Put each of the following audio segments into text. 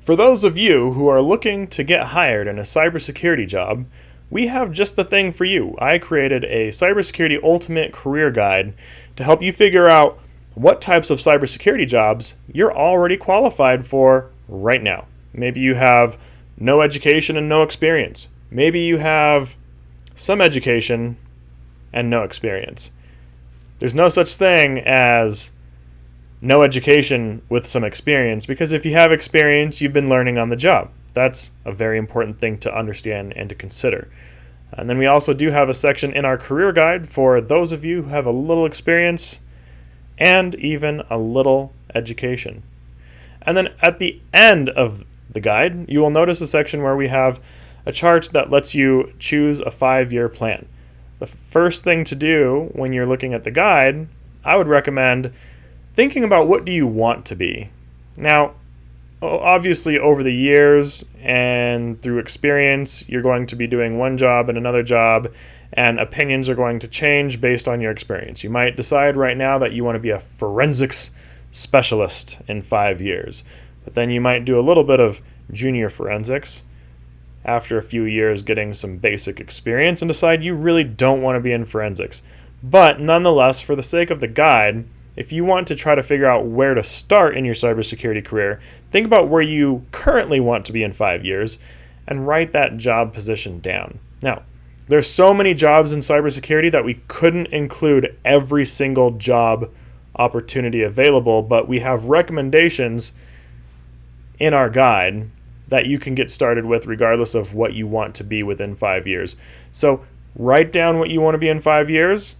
For those of you who are looking to get hired in a cybersecurity job, we have just the thing for you. I created a Cybersecurity Ultimate Career Guide to help you figure out what types of cybersecurity jobs you're already qualified for right now. Maybe you have no education and no experience. Maybe you have some education and no experience. There's no such thing as no education with some experience, because if you have experience, you've been learning on the job. That's a very important thing to understand and to consider. And then we also do have a section in our career guide for those of you who have a little experience and even a little education. And then at the end of the guide, you will notice a section where we have a chart that lets you choose a 5-year plan. The first thing to do when you're looking at the guide, I would recommend thinking about what do you want to be. Now, obviously over the years and through experience, you're going to be doing one job and another job, and opinions are going to change based on your experience. You might decide right now that you want to be a forensics specialist in 5 years, but then you might do a little bit of junior forensics after a few years getting some basic experience and decide you really don't want to be in forensics. But nonetheless, for the sake of the guide, if you want to try to figure out where to start in your cybersecurity career, think about where you currently want to be in 5 years and write that job position down. Now, there's so many jobs in cybersecurity that we couldn't include every single job opportunity available, but we have recommendations in our guide that you can get started with regardless of what you want to be within 5 years. So write down what you want to be in 5 years,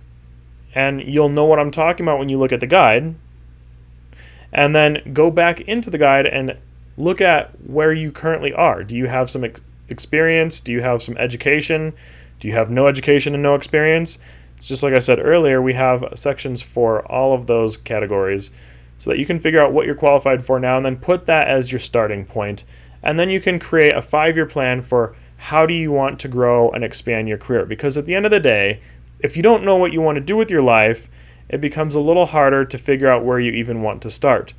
and you'll know what I'm talking about when you look at the guide. And then go back into the guide and look at where you currently are. Do you have some experience? Do you have some education? Do you have no education and no experience? It's just like I said earlier, we have sections for all of those categories so that you can figure out what you're qualified for now and then put that as your starting point. And then you can create a 5-year plan for how do you want to grow and expand your career. Because at the end of the day, if you don't know what you want to do with your life, it becomes a little harder to figure out where you even want to start.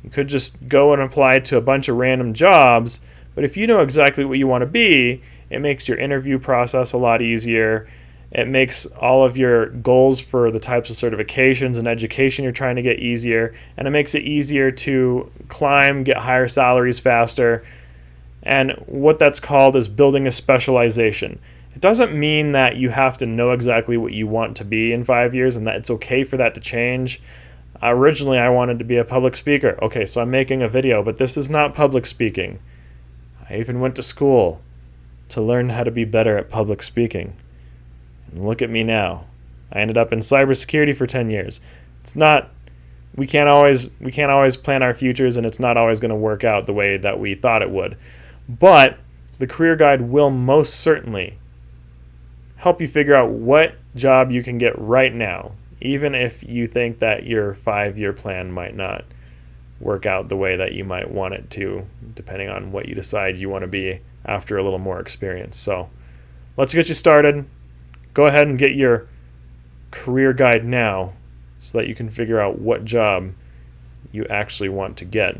You could just go and apply to a bunch of random jobs, but if you know exactly what you want to be, it makes your interview process a lot easier. It makes all of your goals for the types of certifications and education you're trying to get easier, and it makes it easier to climb, get higher salaries faster. And what that's called is building a specialization. It doesn't mean that you have to know exactly what you want to be in 5 years and that it's okay for that to change. Originally, I wanted to be a public speaker. Okay, so I'm making a video, but this is not public speaking. I even went to school to learn how to be better at public speaking. And look at me now. I ended up in cybersecurity for 10 years. It's not, we can't always plan our futures, and it's not always going to work out the way that we thought it would. But the career guide will most certainly help you figure out what job you can get right now, even if you think that your 5-year plan might not work out the way that you might want it to, depending on what you decide you want to be after a little more experience. So let's get you started. Go ahead and get your career guide now so that you can figure out what job you actually want to get.